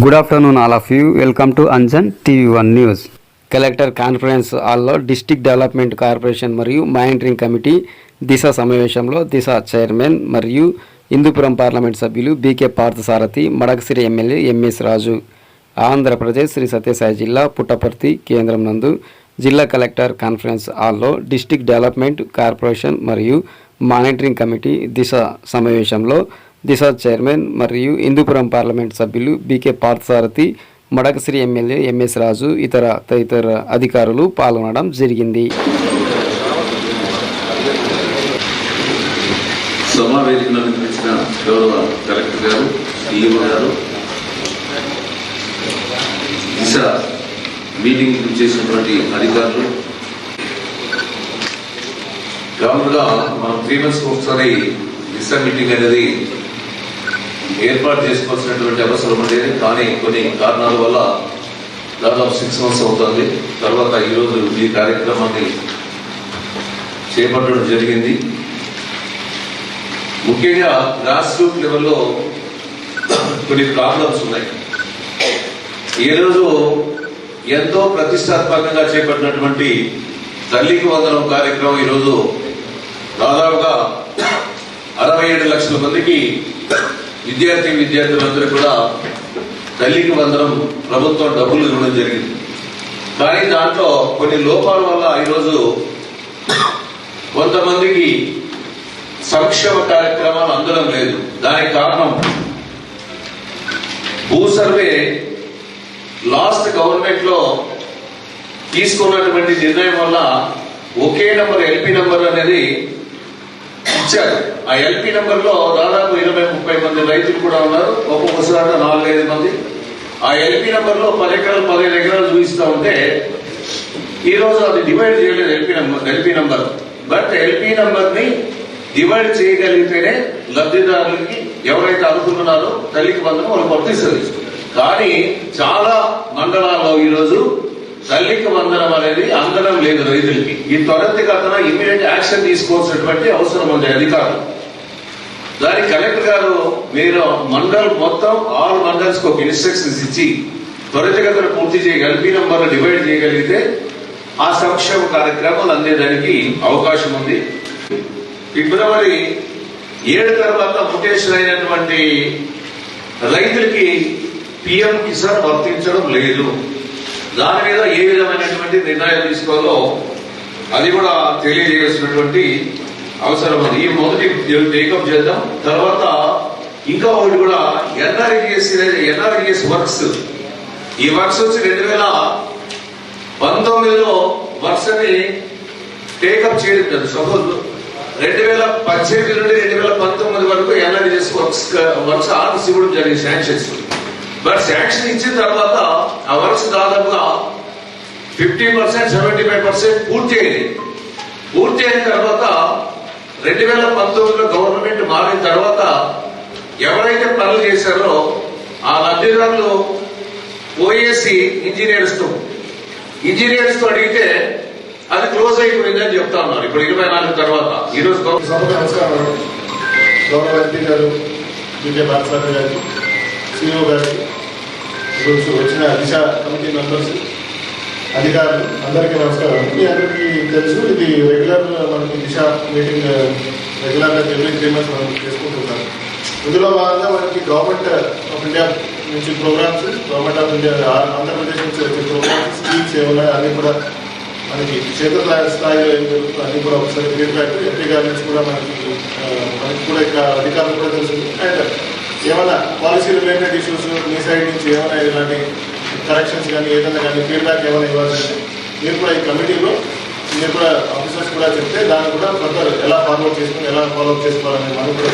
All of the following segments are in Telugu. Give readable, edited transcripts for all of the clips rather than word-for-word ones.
Good afternoon all of you. Welcome to Anjan TV1 news. Collector conference హాల్లో డిస్ట్రిక్ట్ డెవలప్మెంట్ కార్పొరేషన్ మరియు మానిటరింగ్ కమిటీ దిశ సమావేశంలో దిశ చైర్మన్ మరియు హిందూపురం పార్లమెంట్ సభ్యులు BK Parthasarathi, Madakasira MLA MS Raju, Andhra Pradesh Sri Sathya Sai జిల్లా పుట్టపర్తి కేంద్రం నందు జిల్లా కలెక్టర్ కాన్ఫరెన్స్ హాల్లో డిస్ట్రిక్ట్ డెవలప్మెంట్ కార్పొరేషన్ మరియు మానిటరింగ్ కమిటీ దిశ సమావేశంలో దిశ చైర్మన్ మరియు హిందూపురం పార్లమెంట్ సభ్యులు BK Parthasarathi, Madakasira MLA MS Raju తదితర అధికారులు పాల్గొనడం జరిగింది. సమావేశంలో నిర్వహించిన గౌరవ కలెక్టర్ గారు, ఈఓ గారు, దిశ మీటింగ్ చేసినటువంటి అధికారులు, కామన్గా మనం 3 months ఒకసారి దిశ మీటింగ్ అనేది ఏర్పాటు చేసుకోవాల్సినటువంటి అవసరం ఉండేది. కానీ కొన్ని కారణాల వల్ల దాదాపు 6 months అవుతుంది. తర్వాత ఈరోజు ఈ కార్యక్రమాన్ని చేపట్టడం జరిగింది. ముఖ్యంగా గ్రాస్ రూట్ లెవెల్లో కొన్ని ప్రాబ్లమ్స్ ఉన్నాయి. ఈరోజు ఎంతో ప్రతిష్టాత్మకంగా చేపట్టినటువంటి తల్లికి వందనం కార్యక్రమం ఈరోజు దాదాపుగా 67 లక్షల మందికి విద్యార్థులందరూ కూడా తల్లికి వందనం ప్రభుత్వం డబ్బులు ఇవ్వడం జరిగింది. కానీ దాంట్లో కొన్ని లోపాల వల్ల ఈరోజు కొంతమందికి సంక్షేమ కార్యక్రమాలు అందడం లేదు. దానికి కారణం భూ సర్వే లాస్ట్ గవర్నమెంట్ లో తీసుకున్నటువంటి నిర్ణయం వల్ల ఒకే నంబర్ ఎల్పీ నంబర్ అనేది ఇచ్చారు. ఆ ఎల్పీ నంబర్ లో దాదాపు 20-30 మంది రైతులు కూడా ఉన్నారు. ఒక్కొక్కసారి 4-5 మంది. ఆ ఎల్పీ నంబర్ లో 10 ఎకరాలు 15 ఎకరాలు చూపిస్తా ఉంటే ఈ రోజు అది డివైడ్ చేయలేదు LP number. But LP number ని డివైడ్ చేయగలిగితేనే లబ్ధిదారులకి ఎవరైతే అనుకుంటున్నారో తల్లికి వందనం వాళ్ళు వర్తిస్తుంది. కానీ చాలా మండలాల్లో ఈరోజు తల్లికి వందనం అనేది అందడం లేదు రైతులకి. ఈ త్వరితగతిన ఇమ్మీడియట్ యాక్షన్ తీసుకోవాల్సినటువంటి అవసరం ఉంది అధికారులు. దానికి కలెక్టర్ గారు మీరు మండల్ మొత్తం ఆల్ మండల్స్ ఒక ఇన్స్ట్రక్షన్స్ ఇచ్చి త్వరితగతిన పూర్తి ఎల్పీ నంబర్ డివైడ్ చేయగలిగితే ఆ సంక్షేమ కార్యక్రమాలు అందేదానికి అవకాశం ఉంది. ఫిబ్రవరి 7 తర్వాత ముటేషన్ అయినటువంటి రైతులకి పిఎం కిసాన్ వర్తించడం లేదు. దాని మీద ఏ విధమైనటువంటి నిర్ణయం తీసుకోవాలో అది కూడా తెలియజేయాల్సినటువంటి అవసరం ఉంది. ఈ మొదటి టేకప్ చేద్దాం. తర్వాత ఇంకా ఒకటి కూడా ఎన్ఆర్ఈఎస్ వర్క్స్, ఈ వర్క్స్ వచ్చి 2019లో వర్క్స్ అని టేకప్ చేయడం. సపోజ్ 2018 నుండి 2019 వరకు ఎన్ఆర్ఈఎస్ వర్క్స్ ఆర్డర్స్ ఇవ్వడం జరిగింది, శాంక్షన్స్. బట్ శాంక్షన్ ఇచ్చిన తర్వాత ఆ వర్క్స్ దాదాపుగా 50%, 75% పూర్తి అయింది. పూర్తి అయిన తర్వాత 2019లో గవర్నమెంట్ మారిన తర్వాత ఎవరైతే పనులు చేశారో ఆ లబ్ధిదారులు ఓఎస్సి ఇంజనీర్స్ తో అడిగితే అది క్లోజ్ అయిపోయిందని చెప్తా ఉన్నారు. ఇప్పుడు 24 తర్వాత ఈరోజు గౌరవ ఎంపీ గారు బీకే పార్థసారథి గారు, సిఇఓ గారు, ఈరోజు వచ్చిన దిశ కమిటీ మెంబర్స్, అధికారులు అందరికీ నమస్కారం. మీ అందరికీ తెలుసు ఇది రెగ్యులర్ మనకి దిశ మీటింగ్ రెగ్యులర్గా ఎవ్రీ 3 months మనం చేసుకుంటున్నాం. ఇందులో భాగంగా మనకి గవర్నమెంట్ ఆఫ్ ఇండియా నుంచి programmes, government of India Andhra Pradesh నుంచి వచ్చే ప్రోగ్రామ్స్, స్కీమ్స్ ఏమున్నాయి అన్నీ కూడా మనకి క్షేత్ర స్థాయిలో ఏం జరుగుతుంది అన్నీ కూడా ఒకసారి ఫీడ్బ్యాక్ ఎంపీ గారి నుంచి కూడా మనకి కూడా ఇక్కడ అధికారులు కూడా తెలుస్తుంది. అండ్ ఏమైనా పాలసీ రిలేటెడ్ ఇష్యూస్ మీ సైడ్ నుంచి ఏమైనా ఇలాంటి కరెక్షన్స్ కానీ ఏదైనా కానీ ఫీడ్బ్యాక్ ఏమైనా ఇవ్వాలంటే మీరు కూడా ఈ కమిటీలో మీరు కూడా ఆఫీసర్స్ కూడా చెప్తే దాన్ని కూడా ఫర్దర్ ఎలా ఫాలోఅప్ చేసుకోవాలని మనం కూడా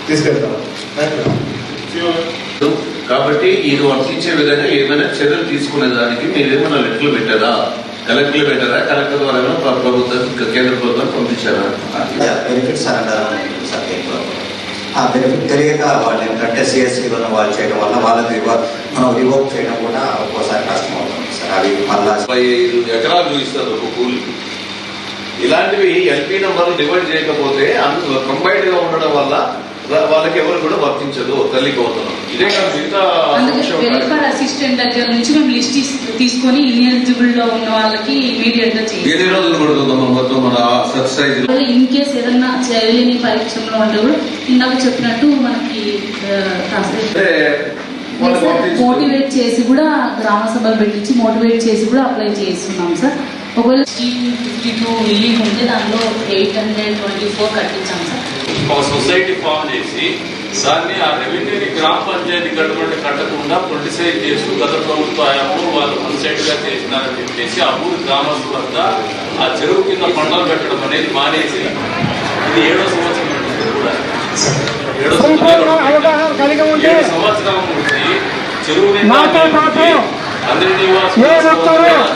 తీసుకెళ్తాం. Thank you. కాబట్టి ఇది వర్తించే విధంగా ఏమైనా చర్యలు తీసుకునే దానికి మీరేమైనా లెటర్లు పెట్టారా? కలెక్టర్లు పెట్టారా? కలెక్టర్ ద్వారా ప్రభుత్వం కేంద్ర ప్రభుత్వం పంపించారా? బెనిఫిట్ తెలియక వాళ్ళు ఏంటంటే సిఎస్సి వాళ్ళు చేయడం వల్ల వాళ్ళకి మనం రివోక్ చేయడం కూడా ఒక్కోసారి కష్టం అవుతుంది సార్. అవి మళ్ళీ 5 ఎకరాలు చూపిస్తారు ఒక కూలికి. ఇలాంటివి ఎల్పీ నంబర్లు డివైడ్ చేయకపోతే కంబైన్డ్ గా ఉండడం వల్ల వాళ్ళకి ఎవరు కూడా వర్తించదు తల్లికి అవుతున్నాం. ఇదే కాదు మిగతా అందుకే సంక్షేమ వెల్ఫేర్ కార్యక్రమాలు. అసిస్టెంట్ దగ్గర నుంచి మేము లిస్ట్ తీసుకొని ఇన్ఎలిజిబుల్ లో ఉన్న వాళ్ళకి ఇమీడియట్ గా చేయాలి. ఎన్ని రోజులు పడుతుందమ్మా మొత్తం మన సబ్సిడైజ్? ఇన్ కేస్ ఏదన్నా చేయలేని పరీక్షలో ఉంటే కూడా ఇందాక చెప్పినట్టు మనకి మోటివేట్ చేసి కూడా గ్రామ సభలు పెట్టించి మోటివేట్ చేసి కూడా అప్లై చేస్తున్నాం సార్. ఒకవేళ 52 రిలీఫ్ ఉంటే దానిలో 824 కట్టించాం సార్. ఒక సొసైటీ ఫామ్ చేసి దాన్ని ఆ రెవెన్యూని గ్రామ పంచాయతీ కట్టకుండా పొలిటిసైజ్ చేస్తూ గత ప్రభుత్వ హయాంలో వాళ్ళు అన్సైడ్ గా చేసినారని చెప్పేసి ఆ ఊరు గ్రామస్తుల వద్ద ఆ చెరువు కింద పంటలు పెట్టడం అనేది మానేసి ఇది 7వ సంవత్సరం ఉంటుంది కూడా 7వ సంవత్సరం నుంచి చెరువు అందరి నివాసం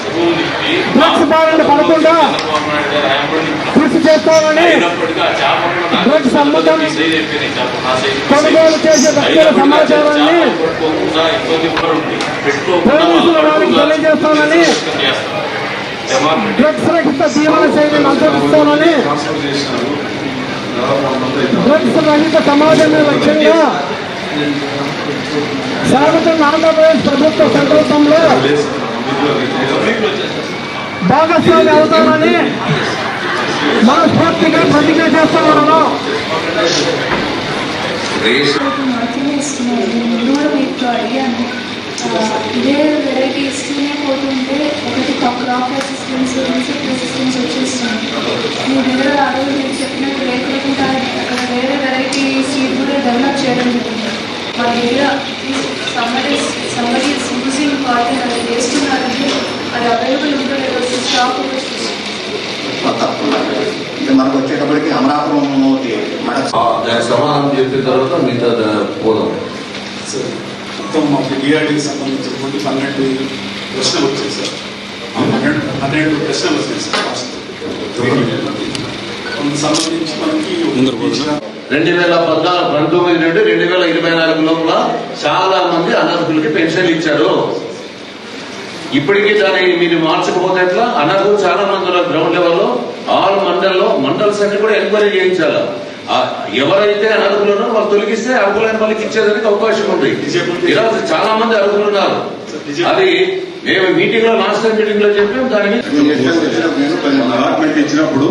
చెరువు నింపి కృషి చేస్తామని కొనుగోలు చేసే వ్యక్తుల సమాచారాన్ని పోలీసుల వారికి తెలియజేస్తామని డ్రగ్స్ రహిత జీవన శైలిని అనుసరిస్తామని డ్రగ్స్ రహిత సమాజమే లక్ష్యంగా సాగుతున్న ఆంధ్రప్రదేశ్ ప్రభుత్వ సంకల్పంలో భాగస్వామి అవుతామని మనస్ఫూర్తిగా ప్రతిజ్ఞ చేస్తున్నాను. మాత్రమే ఇస్తున్నారు. నేను కూడా మీకు అడిగాను, ఇదే వెరైటీ ఇస్తూనే పోతుంటే ఒకటి క్రాప్ అసిస్టెన్స్ ఇన్సెక్ట్ రెసిస్టెన్స్ వచ్చేస్తుంది. మీ దగ్గర ఆ రోజు మీరు చెప్పినట్టు లేకుండా అక్కడ వేరే వెరైటీ సీడ్ కూడా డెవలప్ చేయడం జరిగింది. మా దగ్గర సంబడి యూజింగ్ కాటన్ అది వేస్తున్నారంటే అది అవైలబుల్ ఉందో లేదో స్టాక్ కూడా చూస్తుంది. మనకు వచ్చేటప్పటికి అమరాపురం దానికి సమాధానం చెప్పిన తర్వాత మిగతా పోదాం. మొత్తం మాకు డిఆర్డీకి సంబంధించినటువంటి 12 ప్రశ్నలు వచ్చాయి సార్. 12 ప్రశ్నలు వచ్చాయి సార్. సంబంధించి మనకి 2019 నుండి 2024 లోపల చాలా మంది అనర్హులకి పెన్షన్లు ఇచ్చారు. ఇప్పటికీ దాన్ని మీరు మార్చకపోతే ఎట్లా? అనర్హులు చాలా మంది ఉన్నారు గ్రౌండ్ లెవెల్లో. ఆల్ మండల్స్ అన్ని కూడా ఎంక్వైరీ చేయించాలా. ఎవరైతే అనర్హులు ఉన్నారో వాళ్ళు తొలగిస్తే అర్హులైన వాళ్ళకి ఇచ్చేదానికి అవకాశం ఉంది. ఈరోజు చాలా మంది అర్హులు ఉన్నారు. అది మేము మీటింగ్ లో లాస్ట్ టైం మీటింగ్ లో చెప్పాం. దాని అలాట్మెంట్ ఇచ్చినప్పుడు